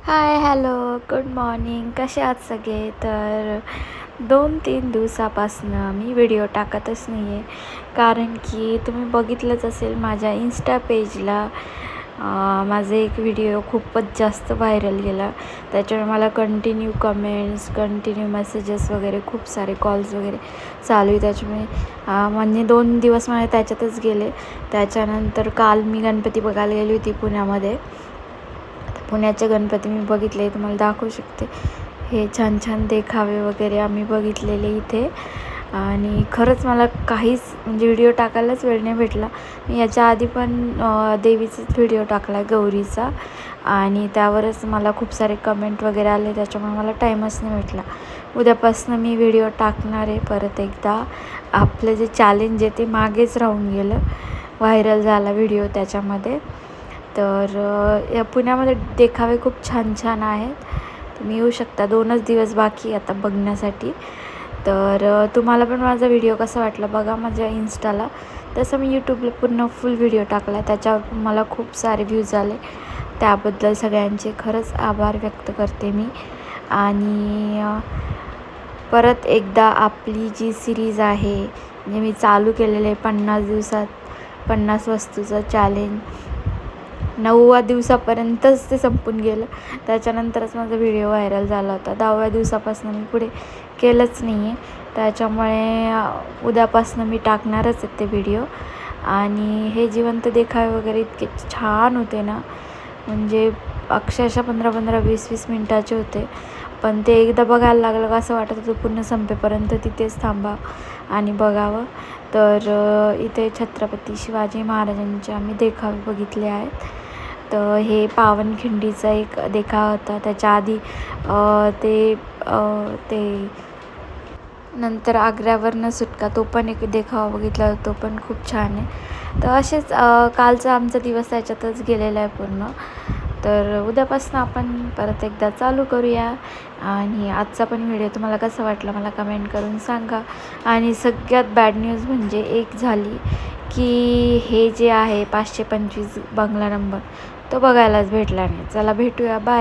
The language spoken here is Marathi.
हाय, हॅलो, गुड मॉर्निंग. कसे आहात सगळे? तर 2-3 दिवसापासनं मी व्हिडिओ टाकतच नाही आहे. कारण की तुम्ही बघितलंच असेल माझ्या इन्स्टा पेजला माझा एक व्हिडिओ खूपच जास्त व्हायरल गेला. त्याच्यामुळे मला कंटिन्यू कमेंट्स, कंटिन्यू मेसेजेस वगैरे, खूप सारे कॉल्स वगैरे चालू आहे. त्याच्यामुळे म्हणजे 2 दिवस माझे त्याच्यातच गेले. त्याच्यानंतर काल मी गणपती बघायला गेली होती पुण्यामध्ये. पुण्याचे गणपती मी बघितले, तुम्हाला दाखवू शकते. हे छान छान देखावे वगैरे आम्ही बघितलेले इथे. आणि खरंच मला काहीच म्हणजे व्हिडिओ टाकायलाच वेळ नाही भेटला. मी याच्या आधी पण देवीचाच व्हिडिओ टाकला आहे, गौरीचा, आणि त्यावरच मला खूप सारे कमेंट वगैरे आले. त्याच्यामुळे मला टाईमच नाही भेटला. उद्यापासून मी व्हिडिओ टाकणार आहे परत एकदा. आपलं जे चॅलेंज आहे ते मागेच राहून गेलं. व्हायरल झाला व्हिडिओ त्याच्यामध्ये. तर या पुण्यामध्ये देखावे खूप छान छान आहेत. तुम्ही येऊ शकता. 2च दिवस बाकी आता बघण्यासाठी. तर तुम्हाला पण माझा व्हिडिओ कसा वाटला बघा माझ्या इन्स्टाला. तसं मी यूट्यूबला पूर्ण फुल व्हिडिओ टाकला, त्याच्यावर पण मला खूप सारे व्ह्यूज आले. त्याबद्दल सगळ्यांचे खरंच आभार व्यक्त करते मी. आणि परत एकदा आपली जी सिरीज आहे, म्हणजे मी चालू केलेलं आहे 50 दिवसात 50 वस्तूचं चॅलेंज, 9व्या दिवसापर्यंतच ते संपून गेलं. त्याच्यानंतरच माझा व्हिडिओ व्हायरल झाला होता. 10व्या दिवसापासून मी पुढे केलंच नाही आहे. त्याच्यामुळे उद्यापासून मी टाकणारच आहे ते व्हिडिओ. आणि हे जिवंत देखावे वगैरे इतके छान होते ना, म्हणजे अक्षरशः 15-15, 20-20 मिनटाचे होते. पण ते एकदा बघायला लागलं का असं वाटत होतं पूर्ण संपेपर्यंत तिथेच थांबा आणि बघावं. तर इथे छत्रपती शिवाजी महाराजांचे आम्ही देखावे बघितले आहेत. तर हे पावनखिंडीचा एक देखावा होता. त्याच्या आधी ते नंतर आग्र्यावरनं सुटका, तो पण एक देखावा बघितला, तो पण खूप छान आहे. तर असेच कालचा आमचा दिवस त्याच्यातच गेलेला आहे पूर्ण. तर उद्यापासून आपण परत एकदा चालू करूया. आणि आजचा पण व्हिडिओ तुम्हाला कसा वाटला मला कमेंट करून सांगा. आणि सगळ्यात बॅड न्यूज म्हणजे एक झाली की हे जे आहे 525 बंगला नंबर, तो बघायलाच भेटला नाही. चला भेटूया, बाय.